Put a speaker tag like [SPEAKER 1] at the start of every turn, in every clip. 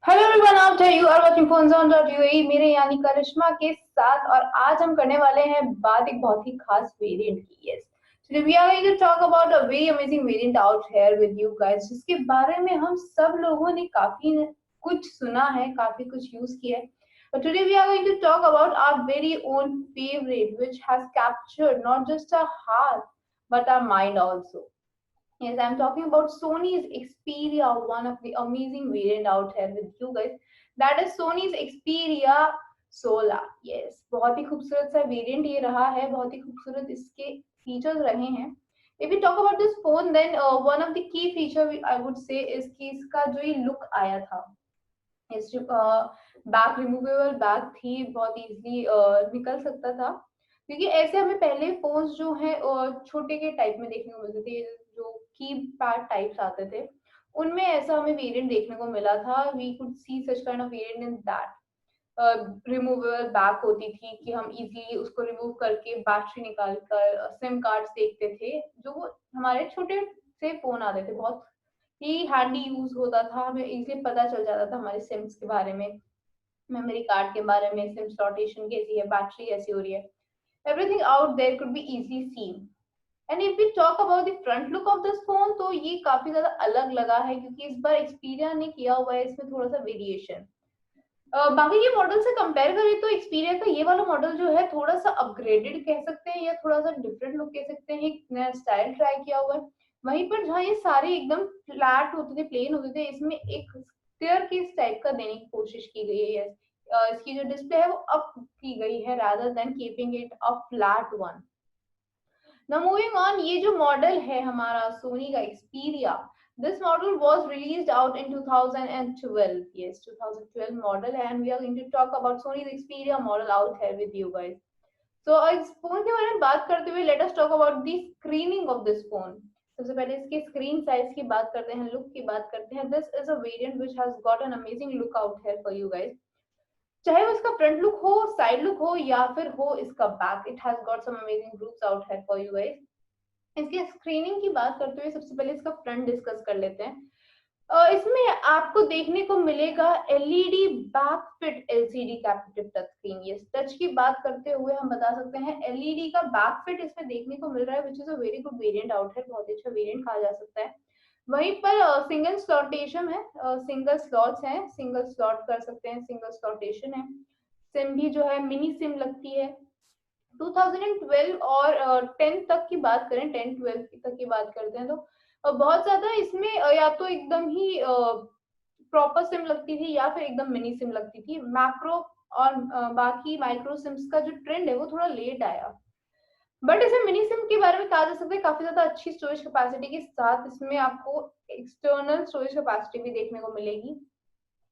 [SPEAKER 1] Hello everyone, आप you are watching फोनज़ोन.ua मेरे यानी करिश्मा के साथ। और आज हम करने वाले हैं बात एक बहुत ही खास वेरिएंट की। Yes, today we are going to talk about a very amazing variant out here with you guys, जिसके बारे में हम सब लोगों ने काफी कुछ सुना है, काफी कुछ यूज किया है। But today we are going to talk about our very own favorite, which has captured not just our heart but our mind also. Yes, I'm talking about Sony's Xperia, one of the amazing variant out here with you guys. That is Sony's Xperia 16. Yes, बहुत ही खूबसूरत सा variant ये रहा है, बहुत ही खूबसूरत इसके features रहे हैं. If we talk about this phone, then one of the key feature I would say is कि इसका जो ये look आया था, इस बैक रिमूवेबल बैग थी, बहुत इजीली निकल सकता था, क्योंकि ऐसे हमें पहले फोन्स जो है छोटे के टाइप में देखने को मिलते थे, जो की पैड टाइप्स आते थे, उनमें ऐसा हमें वेरिएंट देखने को मिला था. We could see such kind of variant in that removable back होती थी कि हम इजीली उसको रिमूव करके बैटरी निकाल कर सिम कार्ड्स देखते थे, जो वो हमारे छोटे से फोन आते थे, बहुत ही हैंडी यूज होता था, हमें इजीली पता चल जाता था हमारे सिम्स के बारे में, मेमोरी कार्ड के बारे में, सिम रोटेशन कैसी है, बैटरी कैसी हो रही है. Everything out there could be easily seen. And if we talk about the front look of this phone, तो ये काफी ज्यादा अलग लगा है, क्योंकि इस बार एक्सपीरिया ने किया हुआ है इसमें थोड़ा सा वेरिएशन. बाकी के मॉडल से कंपेयर करें तो एक्सपीरिया का ये वाला मॉडल जो है थोड़ा सा अपग्रेडेड कह सकते हैं, या थोड़ा सा डिफरेंट लुक कह सकते हैं, एक नया स्टाइल ट्राई किया हुआ है. वहीं पर जहाँ ये सारे एकदम फ्लैट होते थे, प्लेन होते थे, इसमें एक स्टेयर केस टाइप का देने की कोशिश की गई है. इसकी जो डिस्प्ले है वो अप की गई है, rather than keeping it a flat one. Now moving on, ये जो मॉडल है हमारा सोनी का Xperia, this model was released out in 2012. Yes, 2012 model, and we are going to talk about Sony's Xperia model out here with you guys. So इस phone के बारे में बात करते हुए, let us talk about the screening of this phone. सबसे पहले इसके स्क्रीन साइज की बात करते हैं, लुक की बात करते हैं. This is a variant which has got an amazing look out here for you guys. चाहे वो इसका फ्रंट लुक हो, साइड लुक हो, या फिर हो इसका back, it has got some amazing looks out here for you guys. इसकी स्क्रीनिंग की बात करते हुए सबसे पहले इसका फ्रंट डिस्कस कर लेते हैं. इसमें आपको देखने को मिलेगा LED back fit LCD capacitive touch screen. ये टच की बात करते हुए हम बता सकते हैं एलईडी का बैक फिट इसमें देखने को मिल रहा है, which is a very good variant out है, बहुत अच्छा वेरिएंट कहा जा सकता है. वहीं पर सिंगल स्लॉटेशन है, सिंगल स्लॉट्स हैं, सिंगल स्लॉट कर सकते हैं, सिंगल स्लॉटेशन है. सिम भी जो है मिनी सिम लगती है. 2012 और 10 तक की बात करें, 10-12 तक की बात करते हैं, तो बहुत ज्यादा इसमें या तो एकदम ही प्रॉपर सिम लगती थी, या फिर एकदम मिनी सिम लगती थी. मैक्रो और बाकी माइक्रो सिम्स का जो ट्रेंड है वो थोड़ा लेट आया. बट इसे मिनी सिम के बारे में कहा जा सकता है, काफी ज्यादा अच्छी स्टोरेज कैपेसिटी के साथ इसमें आपको एक्सटर्नल स्टोरेज कैपेसिटी भी देखने को मिलेगी.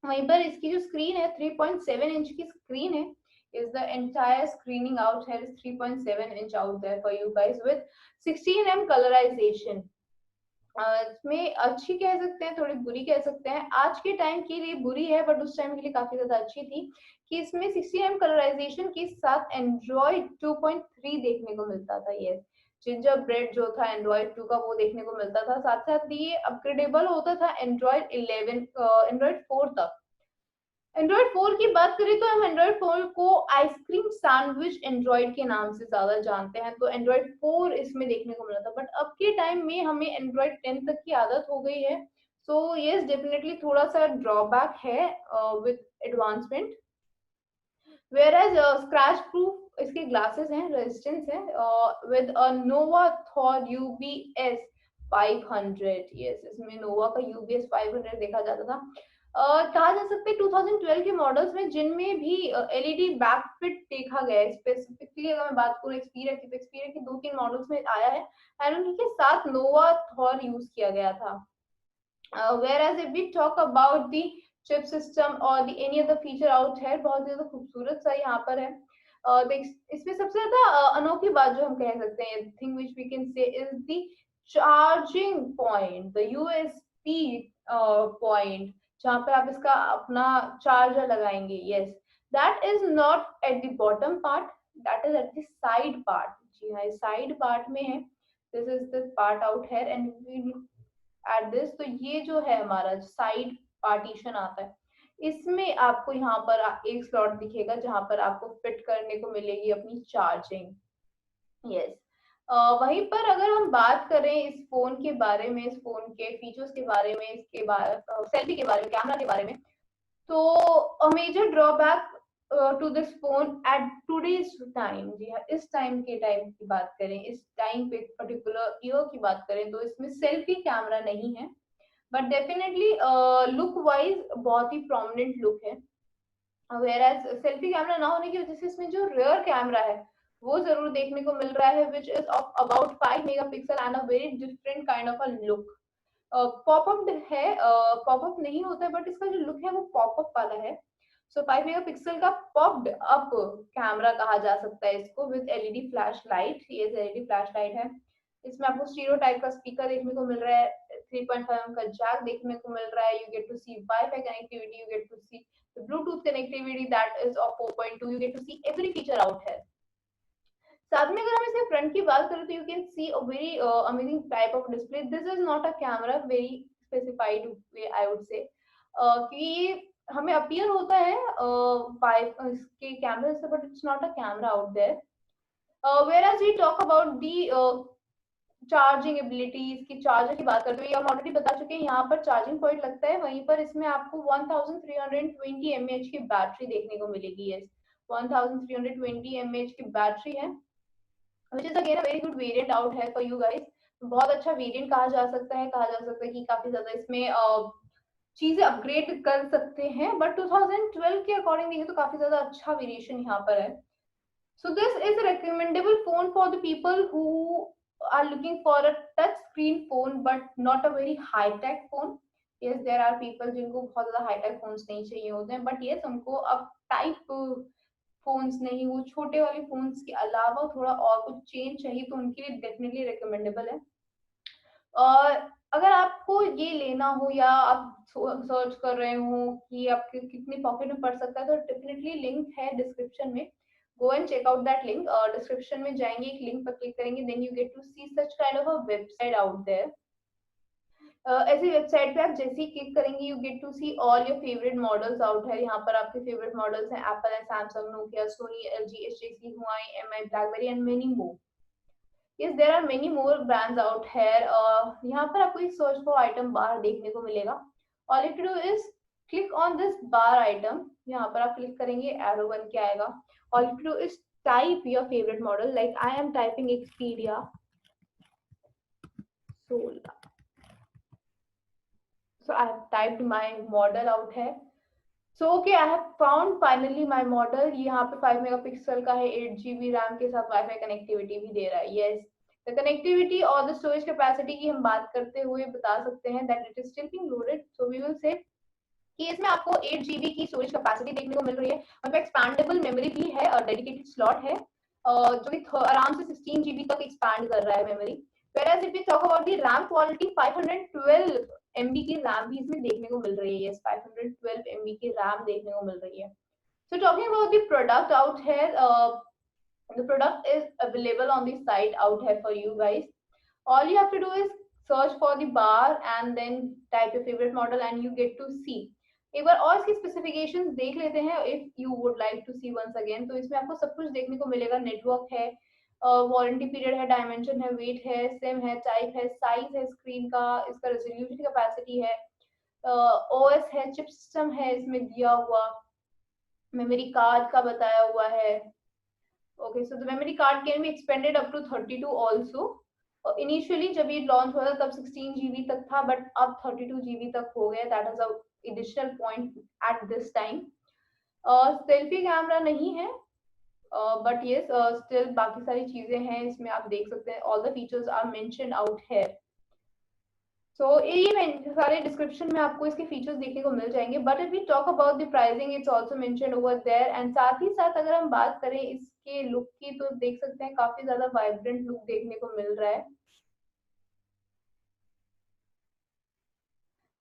[SPEAKER 1] वहीं पर इसकी जो स्क्रीन है, 3.7 इंच की स्क्रीन है. is the entire screening out here is 3.7 inch out there for you guys with 16 colorization. इसमें अच्छी कह सकते हैं, थोड़ी बुरी कह सकते हैं. आज के टाइम के लिए बुरी है, बट उस टाइम के लिए काफी ज्यादा अच्छी थी, कि इसमें 16 कलराइजेशन के साथ एंड्रॉइड 2.3 देखने को मिलता था. ये जिंजर ब्रेड जो था एंड्रॉइड 2 का, वो देखने को मिलता था. साथ साथ ये अपग्रेडेबल होता था एंड्रॉइड 11, एंड्रॉइड 4 तक. एंड्रॉइड 4 की बात करें तो हम एंड्रॉइड 4 को आइसक्रीम सैंडविच एंड्रॉइड के नाम से ज्यादा जानते हैं, तो एंड्रॉइड 4 इसमें देखने को मिला था. बट अब के टाइम में हमें एंड्रॉइड 10 तक की आदत हो गई है. सो यस, डेफिनेटली थोड़ा सा ड्रॉबैक है with advancement. Whereas scratch proof इसके ग्लासेस हैं, रेजिस्टेंस है, with Nova Thor UBS 500. Yes, इसमें नोवा का यूबीएस 500 देखा जाता था. कहा जा सकता है 2012 के मॉडल्स में जिनमें भी एलईडी बैक फिट देखा गया है. स्पेसिफिकली अगर मैं बात करूं एक्सपीरिया की, तो एक्सपीरिया की 2-3 मॉडल्स में आया है, एंड उनके साथ नोवा थॉर यूज किया गया था. whereas if we talk about the chip system or the any other feature out है, बहुत ज्यादा खूबसूरत सा यहाँ पर है. इसमें सबसे ज्यादा अनोखी बात जो हम कह सकते हैं, thing which we can say is the charging point, the USB point, जहाँ पे आप इसका अपना चार्जर लगाएंगे. yes, that is not at the bottom part, that is at the side part. जी हाँ, साइड पार्ट में है. this is the part out here, and we at this, तो ये जो है हमारा साइड पार्टीशन आता है, इसमें आपको यहाँ पर एक स्लॉट दिखेगा जहां पर आपको फिट करने को मिलेगी अपनी चार्जिंग। यस, वहीं पर अगर हम बात करें इस फोन के बारे में, इस फोन के फीचर्स के बारे में, इसके बारे सेल्फी के बारे में, कैमरा के बारे में, तो a major drawback to this phone at today's time, जी हाँ, इस टाइम के टाइम की बात करें, इस टाइम पे पर्टिकुलर ईयर की बात करें, तो इसमें सेल्फी कैमरा नहीं है, बट डेफिनेटली लुक वाइज बहुत ही प्रोमिनेंट लुक है। वेयरएज सेल्फी कैमरा ना होने की वजह से इसमें जो रियर कैमरा है वो जरूर देखने को मिल रहा है, which is of about 5 megapixel and a very different kind of a look. Popup है, पॉपअप नहीं होता है, बट इसका जो लुक है वो पॉपअप वाला है। सो 5 मेगापिक्सल का पॉप्ड अप कैमरा कहा जा सकता है इसको, विद एलईडी फ्लैश लाइट। ये एलईडी फ्लैश लाइट है। इसमें आपको स्टीरियो टाइप का स्पीकर देखने को मिल रहा है, 3.5 का जैक देखने को मिल रहा है, you get to see WiFi connectivity, you get to see Bluetooth connectivity that is of 4.2, you get to see every feature out here। साथ में अगर हम इसके फ्रंट की बात करें तो you can see a very amazing type of display. This is not a camera very specified way I would say, कि हमें अपीयर होता है इसके कैमरे से, but it's not a camera out there. whereas we talk about the charging ability, इसकी charger की बात करते हुए हम ऑलरेडी बता चुके हैं, यहाँ पर चार्जिंग पॉइंट लगता है, वहीं पर इसमें आपको 1320 mAh की बैटरी देखने को मिलेगी। यस, 1320 mAh की बैटरी है, which is again a very good variant out है for you guys। बहुत अच्छा वेरिएंट कहा जा सकता है, कहा जा सकता है कि काफी ज्यादा इसमें चीजें अपग्रेड कर सकते हैं, बट 2012 के अकॉर्डिंग देखें तो काफी ज्यादा अच्छा वेरिएशन यहाँ पर है। So this is a recommendable phone for the people who are looking for a touch screen phone but not a very high tech phone। Yes, there are people जिनको बहुत ज़्यादा high tech phones नहीं चाहिए होते हैं, but yes, उनको अब type phones नहीं, वो छोटे वाले फोन्स के अलावा थोड़ा और कुछ चेंज चाहिए, तो उनके लिए डेफिनेटली रिकमेंडेबल है। और अगर आपको ये लेना हो या आप सर्च कर रहे हो कि आपके कितनी पॉकेट में पड़ सकता है, तो डेफिनेटली लिंक है डिस्क्रिप्शन में, go and check out that link. Description में जाएंगे, एक लिंक पर क्लिक करेंगे, then you get to see such kind of a website out there. ऐसी वेबसाइट पे आप जैसे ही क्लिक करेंगे, you get to see all your favourite models out है। यहाँ पर आपके फेवरेट मॉडल्स हैं, एप्पल है, Samsung, Nokia, Sony, LG, HTC, Huawei, Mi, BlackBerry and many more. Yes, there are many more brands out here। यहाँ पर आपको एक सर्च फॉर आइटम बार देखने को मिलेगा। All you have to do is click on this bar item। यहाँ पर आप क्लिक करेंगे, एरो बन के आएगा। All you have to do is type your favorite model, like I am typing Xperia 16। So I have typed my model out here। So okay, I have found finally my model। यहाँ पे 5 megapixel का है, 8 GB RAM के साथ wifi connectivity भी दे रहा है। यस, द कनेक्टिविटी और द स्टोरेज कैपेसिटी की हम बात करते हुए बता सकते हैं that it is still being loaded. So we will say कि इसमें आपको 8 GB की स्टोरेज कैपेसिटी देखने को मिल रही है, और एक्सपैंडेबल मेमोरी भी है और डेडिकेटेड स्लॉट है, जो कि आराम से 16 GB तक एक्सपैंड कर रहा है memory. Whereas if we talk about the RAM quality, 512 MB की RAM भी इसमें देखने को मिल रही है। yes, 512 MB की RAM देखने को मिल रही है। So talking about the product out here, the product is available on the site out here for you guys। All you have to do is search for the bar and then type your favorite model and you get to see। एक बार और इसकी specifications देख लेते हैं, if you would like to see once again. तो इसमें आपको सब कुछ देखने को मिलेगा, नेटवर्क है, वारंटी पीरियड है, डायमेंशन है, वेट है, सिम है, टाइप है, साइज है स्क्रीन का, इसका रेजोल्यूशन कैपेसिटी है, ओएस है, चिप सिस्टम है इसमें दिया हुआ, मेमोरी कार्ड का बताया हुआ है। Okay, so the memory card can be expanded up to 32 also. Initially जब ये लॉन्च हुआ था तब 16 GB तक था, बट अब 32 GB तक हो गया। That is a additional point at this time. Selfie camera नहीं है, बट यस स्टिल बाकी सारी चीजें हैं इसमें, आप देख सकते हैं, all the features are mentioned out here. So ये सारे डिस्क्रिप्शन में आपको इसके फीचर्स देखने को मिल जाएंगे, but if we talk about the pricing, it's also mentioned over there. And साथ ही साथ अगर हम बात करें इसके लुक की, तो देख सकते हैं काफी ज्यादा वाइब्रेंट लुक देखने को मिल रहा है।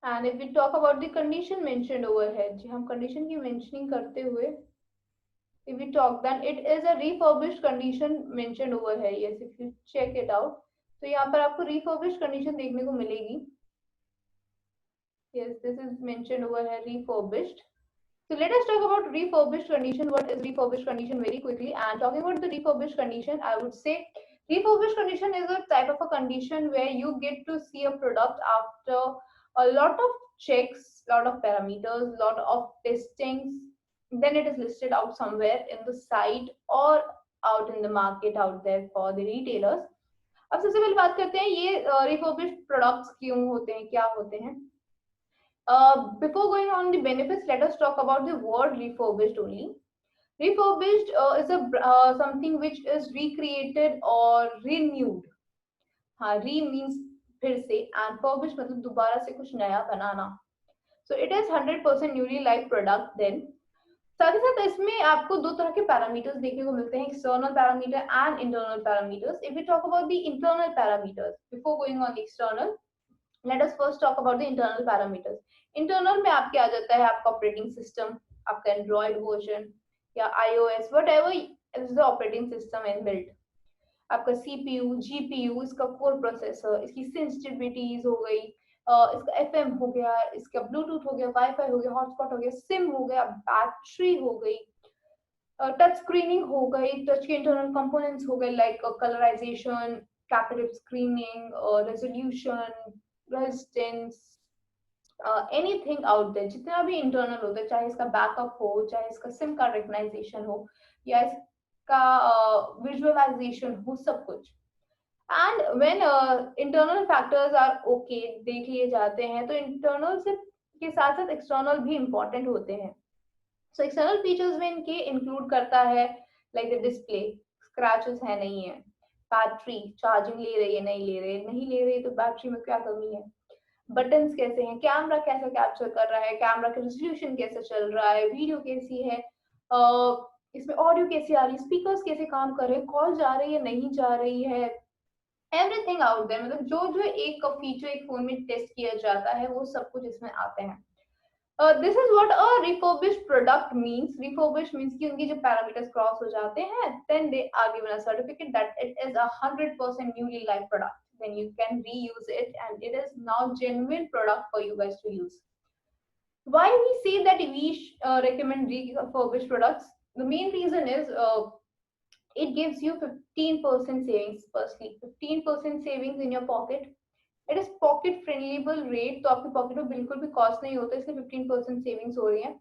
[SPEAKER 1] And if we talk about the condition mentioned over है, जी हम कंडीशन की मेंशनिंग करते हुए, if we talk, then it is a refurbished condition mentioned over here। yes, if you check it out, तो यहाँ पर आपको refurbished condition देखने को मिलेगी। yes, this is mentioned over here, refurbished। So let us talk about refurbished condition. What is refurbished condition very quickly? And talking about the refurbished condition, I would say refurbished condition is a type of a condition where you get to see a product after a lot of checks, lot of parameters, lot of testings. Then it is listed out somewhere in the site or out in the market out there for the retailers. अब सबसे पहले बात करते हैं ये refurbished products क्यों होते हैं, क्या होते हैं. Before going on the benefits, let us talk about the word refurbished only. Refurbished is a something which is recreated or renewed. हाँ, re means फिर से and furbished मतलब दोबारा से कुछ नया बनाना. So it is 100% newly live product then. साथ ही साथ इसमें आपको दो तरह के पैरामीटर्स देखने को मिलते हैं, external parameter and internal parameters. If we talk about the internal parameters before going on the external, let us first talk about the internal parameters. Internal में आपके आ जाता है आपका ऑपरेटिंग सिस्टम, आपका एंड्रॉइड वर्जन या iOS whatever is the operating system in built. आपका CPU, GPU, इसका कोर प्रोसेसर, इसकी सेंसिटिविटीज हो गई, इसका एफएम हो गया, इसका ब्लूटूथ हो गया, वाईफाई हो गया, हॉटस्पॉट हो गया, सिम हो गया, बैटरी हो गई, टच स्क्रीनिंग हो गई, टच के इंटरनल कंपोनेंट्स हो गए like colourisation, capacitive screening, resolution, resistance, anything out there जितना भी इंटरनल होता है, चाहे इसका बैकअप हो, चाहे इसका सिम कार्ड रिकग्नाइजेशन हो या इसका विजुअलाइजेशन हो, सब कुछ. And when internal factors are okay देख लिए जाते हैं, तो इंटरनल से के साथ साथ एक्सटर्नल भी इंपॉर्टेंट होते हैं. सो एक्सटर्नल फीचर्स में इनके इंक्लूड करता है लाइक द डिस्प्ले, स्क्रैचेस है नहीं है, बैटरी चार्जिंग ले रही है नहीं ले रही तो बैटरी में क्या कमी है, बटन्स कैसे हैं, कैमरा कैसा कैप्चर कर रहा है, कैमरा का रेजोल्यूशन कैसे चल रहा है, वीडियो कैसी है, इसमें ऑडियो कैसी आ रही है, स्पीकर्स कैसे काम कर रहे हैं, कॉल जा रही है नहीं जा रही है, एवरीथिंग आउट देयर. मतलब जो जो एक फीचर एक फोन में टेस्ट किया जाता है वो सब कुछ इसमें आते हैं. This is what a refurbished product means. Refurbished means कि उनकी जो पैरामीटर्स क्रॉस हो जाते हैं, then they are given a certificate that it is a 100% newly live product. Then you can reuse it and it is now genuine product for you guys to use. Why we say that we recommend refurbished products? The main reason is it gives you 15% savings. Firstly, 15% savings in your pocket. It is pocket friendlyable rate, तो आपके pocket में बिल्कुल भी cost नहीं होता, इसलिए 15% savings हो रही है.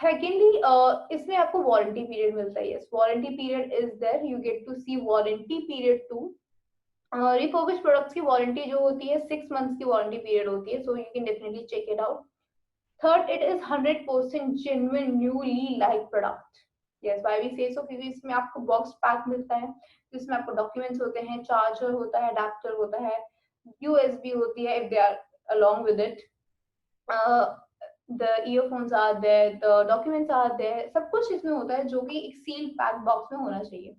[SPEAKER 1] सेकेंडली इसमें आपको वारंटी पीरियड मिलता है. Yes, warranty period is there, you get to see warranty period too. Refurbished products की वारंटी जो होती है 6 मंथ्स की वारंटी पीरियड होती है, so you can definitely check it out. Third, it is 100% genuine newly live product. Yes, why we say so, क्योंकि इसमें आपको बॉक्स पैक मिलता है, जिसमें आपको डॉक्यूमेंट्स होते हैं, चार्जर होता है, अडेप्टर होता है, यूएसबी होती है if they are along with it, the earphones are there, the documents are there, सब कुछ इसमें होता है जो कि एक सील पैक बॉक्स में होना चाहिए.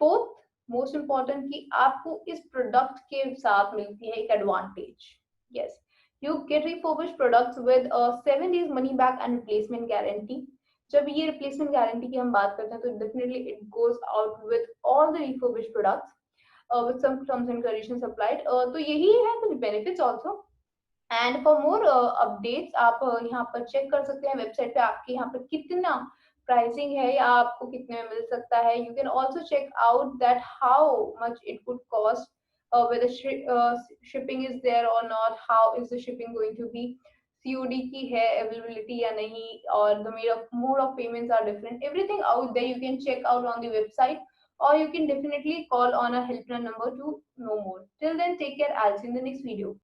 [SPEAKER 1] फोर्थ मोस्ट इम्पॉर्टेंट कि आपको इस प्रोडक्ट के साथ मिलती है एक advantage. Yes, you get refurbished products with 7 days money back and replacement guarantee. जब ये रिप्लेसमेंट गारंटी की हम बात करते हैं तो definitely it goes out with all the refurbished products with some terms and conditions applied. तो यही है कुछ benefits also. And for more updates आप यहाँ पर चेक कर सकते हैं वेबसाइट पे आपके यहाँ पर कितना प्राइसिंग है या आपको कितने में मिल सकता है. You can also check out that how much it would cost, whether shipping is there or not, how is the shipping going to be, COD की है availability या नहीं, और the mode of payments are different. Everything out there you can check out on the website, or you can definitely call on a helpline number to know more. Till then, take care. I'll see you in the next video.